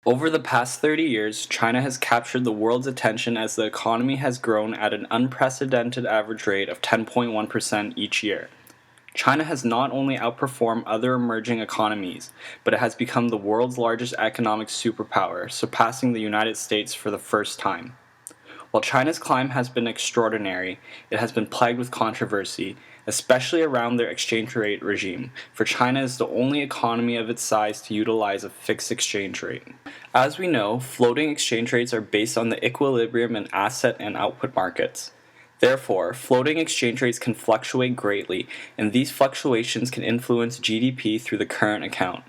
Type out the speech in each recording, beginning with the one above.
Over the past 30 years, China has captured the world's attention as the economy has grown at an unprecedented average rate of 10.1% each year. China has not only outperformed other emerging economies, but it has become the world's largest economic superpower, surpassing the United States for the first time. While China's climb has been extraordinary, it has been plagued with controversy, especially around their exchange rate regime, for China is the only economy of its size to utilize a fixed exchange rate. As we know, floating exchange rates are based on the equilibrium in asset and output markets. Therefore, floating exchange rates can fluctuate greatly, and these fluctuations can influence GDP through the current account.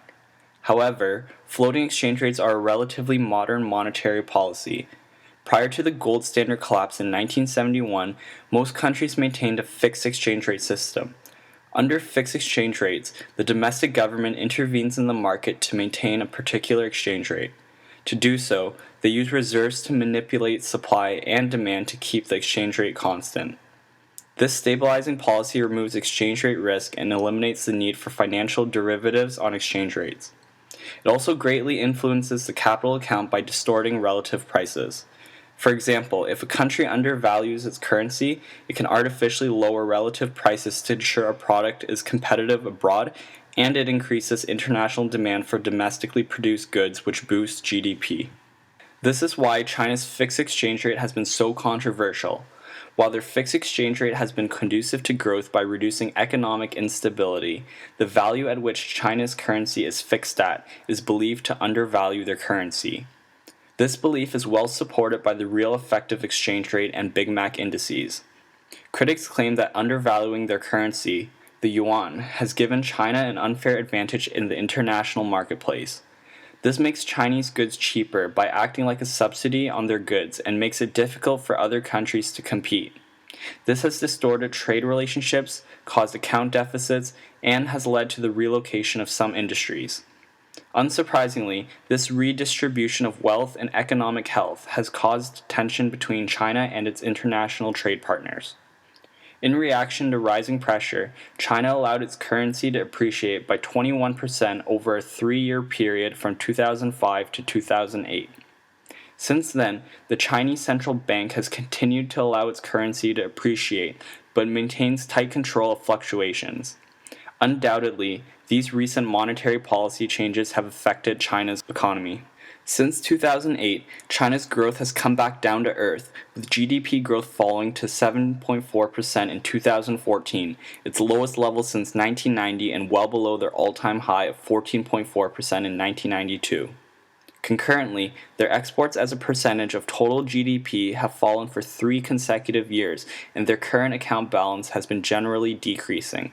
However, floating exchange rates are a relatively modern monetary policy. Prior to the gold standard collapse in 1971, most countries maintained a fixed exchange rate system. Under fixed exchange rates, the domestic government intervenes in the market to maintain a particular exchange rate. To do so, they use reserves to manipulate supply and demand to keep the exchange rate constant. This stabilizing policy removes exchange rate risk and eliminates the need for financial derivatives on exchange rates. It also greatly influences the capital account by distorting relative prices. For example, if a country undervalues its currency, it can artificially lower relative prices to ensure a product is competitive abroad, and it increases international demand for domestically produced goods, which boosts GDP. This is why China's fixed exchange rate has been so controversial. While their fixed exchange rate has been conducive to growth by reducing economic instability, the value at which China's currency is fixed at is believed to undervalue their currency. This belief is well supported by the real effective exchange rate and Big Mac indices. Critics claim that undervaluing their currency, the yuan, has given China an unfair advantage in the international marketplace. This makes Chinese goods cheaper by acting like a subsidy on their goods and makes it difficult for other countries to compete. This has distorted trade relationships, caused account deficits, and has led to the relocation of some industries. Unsurprisingly, this redistribution of wealth and economic health has caused tension between China and its international trade partners. In reaction to rising pressure, China allowed its currency to appreciate by 21% over a 3-year period from 2005 to 2008. Since then, the Chinese central bank has continued to allow its currency to appreciate, but maintains tight control of fluctuations. Undoubtedly, these recent monetary policy changes have affected China's economy. Since 2008, China's growth has come back down to earth, with GDP growth falling to 7.4% in 2014, its lowest level since 1990 and well below their all-time high of 14.4% in 1992. Concurrently, their exports as a percentage of total GDP have fallen for 3 consecutive years, and their current account balance has been generally decreasing.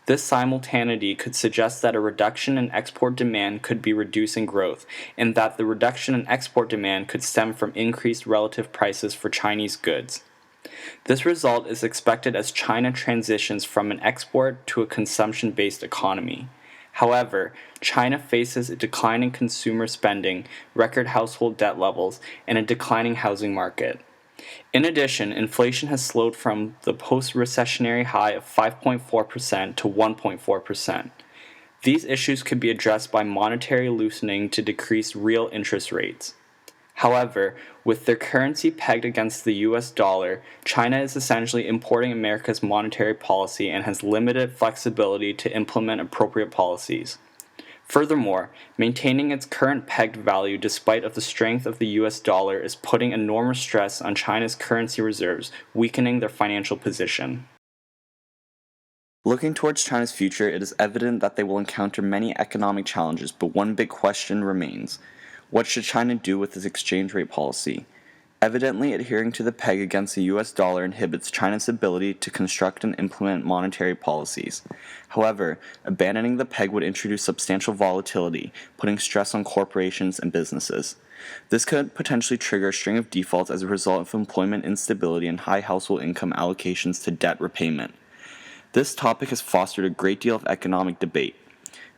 This simultaneity could suggest that a reduction in export demand could be reducing growth, and that the reduction in export demand could stem from increased relative prices for Chinese goods. This result is expected as China transitions from an export to a consumption-based economy. However, China faces a decline in consumer spending, record household debt levels, and a declining housing market. In addition, inflation has slowed from the post-recessionary high of 5.4% to 1.4%. These issues could be addressed by monetary loosening to decrease real interest rates. However, with their currency pegged against the US dollar, China is essentially importing America's monetary policy and has limited flexibility to implement appropriate policies. Furthermore, maintaining its current pegged value despite of the strength of the US dollar is putting enormous stress on China's currency reserves, weakening their financial position. Looking towards China's future, it is evident that they will encounter many economic challenges, but one big question remains. What should China do with its exchange rate policy? Evidently, adhering to the peg against the US dollar inhibits China's ability to construct and implement monetary policies. However, abandoning the peg would introduce substantial volatility, putting stress on corporations and businesses. This could potentially trigger a string of defaults as a result of employment instability and high household income allocations to debt repayment. This topic has fostered a great deal of economic debate.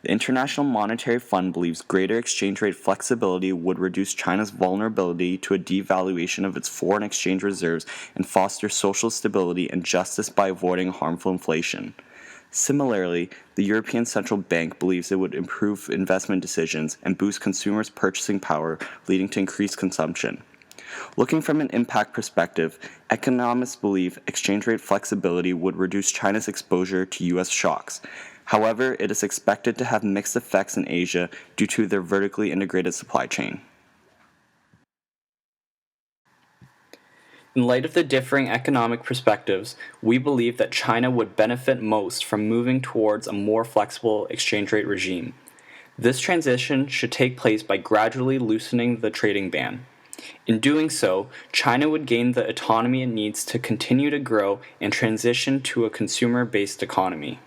The International Monetary Fund believes greater exchange rate flexibility would reduce China's vulnerability to a devaluation of its foreign exchange reserves and foster social stability and justice by avoiding harmful inflation. Similarly, the European Central Bank believes it would improve investment decisions and boost consumers' purchasing power, leading to increased consumption. Looking from an impact perspective, economists believe exchange rate flexibility would reduce China's exposure to U.S. shocks. However, it is expected to have mixed effects in Asia due to their vertically integrated supply chain. In light of the differing economic perspectives, we believe that China would benefit most from moving towards a more flexible exchange rate regime. This transition should take place by gradually loosening the trading ban. In doing so, China would gain the autonomy it needs to continue to grow and transition to a consumer-based economy.